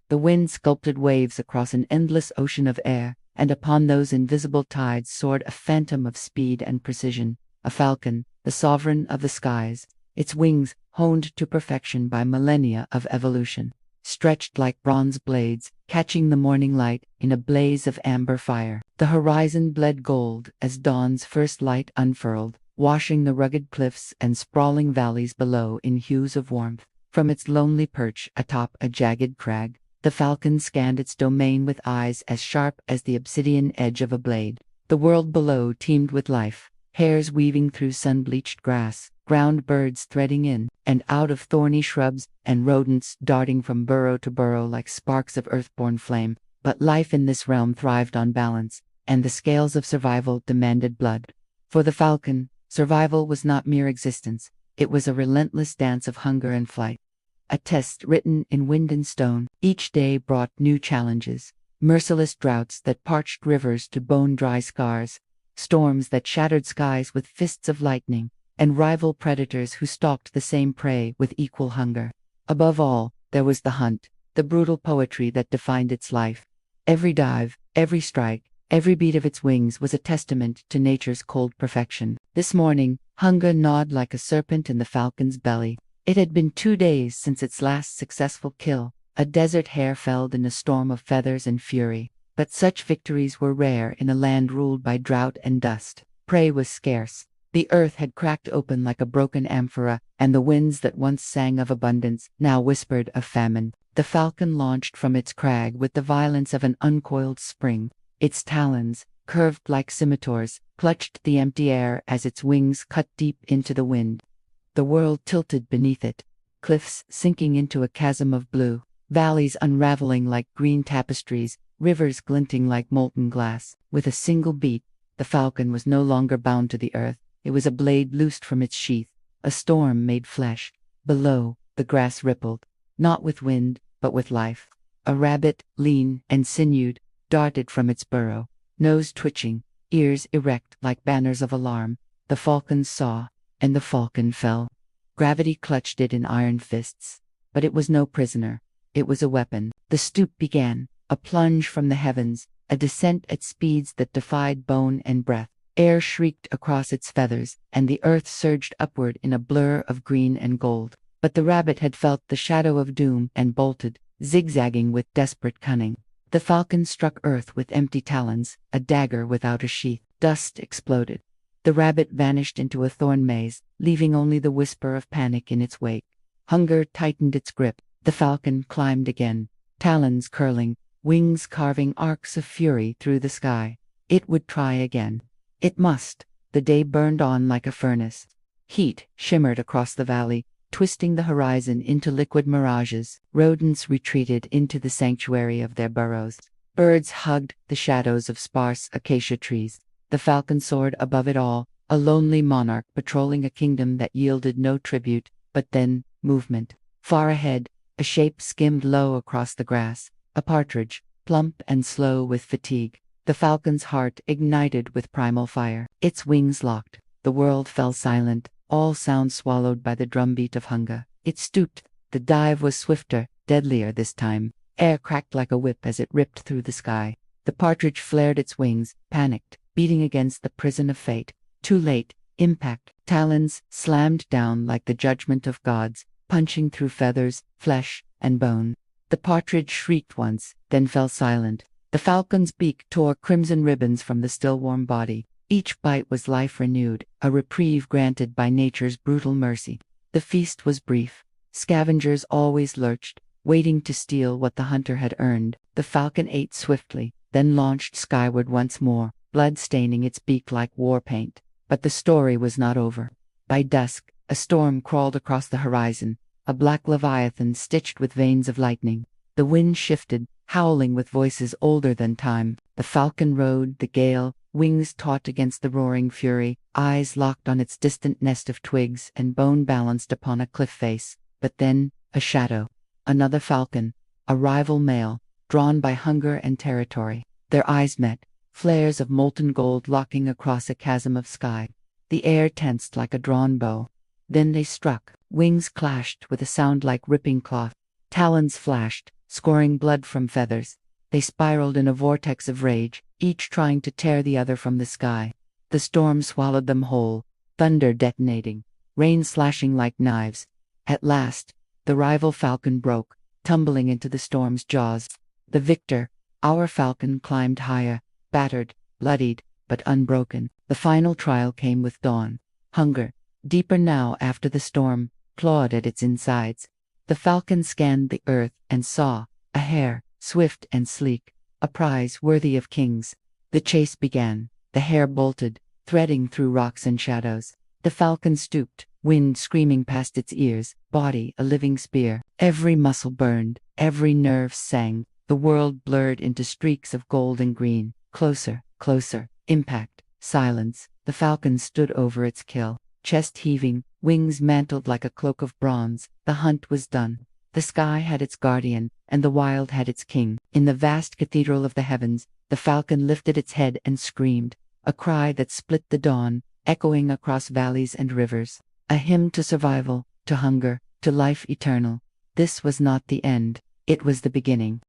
The wind sculpted waves across an endless ocean of air, and upon those invisible tides soared a phantom of speed and precision, a falcon, the sovereign of the skies, its wings honed to perfection by millennia of evolution, stretched like bronze blades, catching the morning light in a blaze of amber fire. The horizon bled gold as dawn's first light unfurled, washing the rugged cliffs and sprawling valleys below in hues of warmth. From its lonely perch atop a jagged crag, the falcon scanned its domain with eyes as sharp as the obsidian edge of a blade. The world below teemed with life, hares weaving through sun-bleached grass, ground birds threading in and out of thorny shrubs, and rodents darting from burrow to burrow like sparks of earthborn flame. But life in this realm thrived on balance, and the scales of survival demanded blood. For the falcon, survival was not mere existence, it was a relentless dance of hunger and flight. A test written in wind and stone, each day brought new challenges, merciless droughts that parched rivers to bone-dry scars, storms that shattered skies with fists of lightning, and rival predators who stalked the same prey with equal hunger. Above all, there was the hunt, the brutal poetry that defined its life. Every dive, every strike, every beat of its wings was a testament to nature's cold perfection. This morning, hunger gnawed like a serpent in the falcon's belly. It had been 2 days since its last successful kill, a desert hare felled in a storm of feathers and fury. But such victories were rare in a land ruled by drought and dust. Prey was scarce. The earth had cracked open like a broken amphora, and the winds that once sang of abundance now whispered of famine. The falcon launched from its crag with the violence of an uncoiled spring. Its talons, curved like scimitars, clutched the empty air as its wings cut deep into the wind. The world tilted beneath it, cliffs sinking into a chasm of blue, valleys unraveling like green tapestries, rivers glinting like molten glass. With a single beat, the falcon was no longer bound to the earth. It was a blade loosed from its sheath, a storm made flesh. Below, the grass rippled, not with wind, but with life. A rabbit, lean and sinewed, darted from its burrow, nose twitching, ears erect like banners of alarm. The falcon saw, and the falcon fell. Gravity clutched it in iron fists. But it was no prisoner. It was a weapon. The stoop began, a plunge from the heavens, a descent at speeds that defied bone and breath. Air shrieked across its feathers, and the earth surged upward in a blur of green and gold. But the rabbit had felt the shadow of doom and bolted, zigzagging with desperate cunning. The falcon struck earth with empty talons, a dagger without a sheath. Dust exploded. The rabbit vanished into a thorn maze, leaving only the whisper of panic in its wake. Hunger tightened its grip. The falcon climbed again, talons curling, wings carving arcs of fury through the sky. It would try again. It must. The day burned on like a furnace. Heat shimmered across the valley, twisting the horizon into liquid mirages. Rodents retreated into the sanctuary of their burrows. Birds hugged the shadows of sparse acacia trees. The falcon soared above it all, a lonely monarch patrolling a kingdom that yielded no tribute. But then, movement. Far ahead, a shape skimmed low across the grass, a partridge, plump and slow with fatigue. The falcon's heart ignited with primal fire. Its wings locked. The world fell silent, all sound swallowed by the drumbeat of hunger. It stooped. The dive was swifter, deadlier this time. Air cracked like a whip as it ripped through the sky. The partridge flared its wings, panicked, beating against the prison of fate. Too late. Impact. Talons slammed down like the judgment of gods, punching through feathers, flesh, and bone. The partridge shrieked once, then fell silent. The falcon's beak tore crimson ribbons from the still warm body. Each bite was life renewed, a reprieve granted by nature's brutal mercy. The feast was brief. Scavengers always lurched, waiting to steal what the hunter had earned. The falcon ate swiftly, then launched skyward once more, blood staining its beak like war paint. But the story was not over. By dusk, a storm crawled across the horizon, a black leviathan stitched with veins of lightning. The wind shifted, howling with voices older than time. The falcon rode the gale, wings taut against the roaring fury, eyes locked on its distant nest of twigs and bone balanced upon a cliff face. But then, a shadow. Another falcon, a rival male, drawn by hunger and territory. Their eyes met, flares of molten gold locking across a chasm of sky. The air tensed like a drawn bow. Then they struck. Wings clashed with a sound like ripping cloth. Talons flashed, scoring blood from feathers. They spiraled in a vortex of rage, each trying to tear the other from the sky. The storm swallowed them whole, thunder detonating, rain slashing like knives. At last, the rival falcon broke, tumbling into the storm's jaws. The victor, our falcon, climbed higher, battered, bloodied, but unbroken. The final trial came with dawn. Hunger, deeper now after the storm, clawed at its insides. The falcon scanned the earth and saw a hare, swift and sleek, a prize worthy of kings. The chase began. The hare bolted, threading through rocks and shadows. The falcon stooped, wind screaming past its ears, body a living spear. Every muscle burned, every nerve sang. The world blurred into streaks of gold and green. Closer, closer, impact, silence. The falcon stood over its kill, chest heaving, wings mantled like a cloak of bronze. The hunt was done. The sky had its guardian, and the wild had its king. In the vast cathedral of the heavens, the falcon lifted its head and screamed, a cry that split the dawn, echoing across valleys and rivers. A hymn to survival, to hunger, to life eternal. This was not the end. It was the beginning.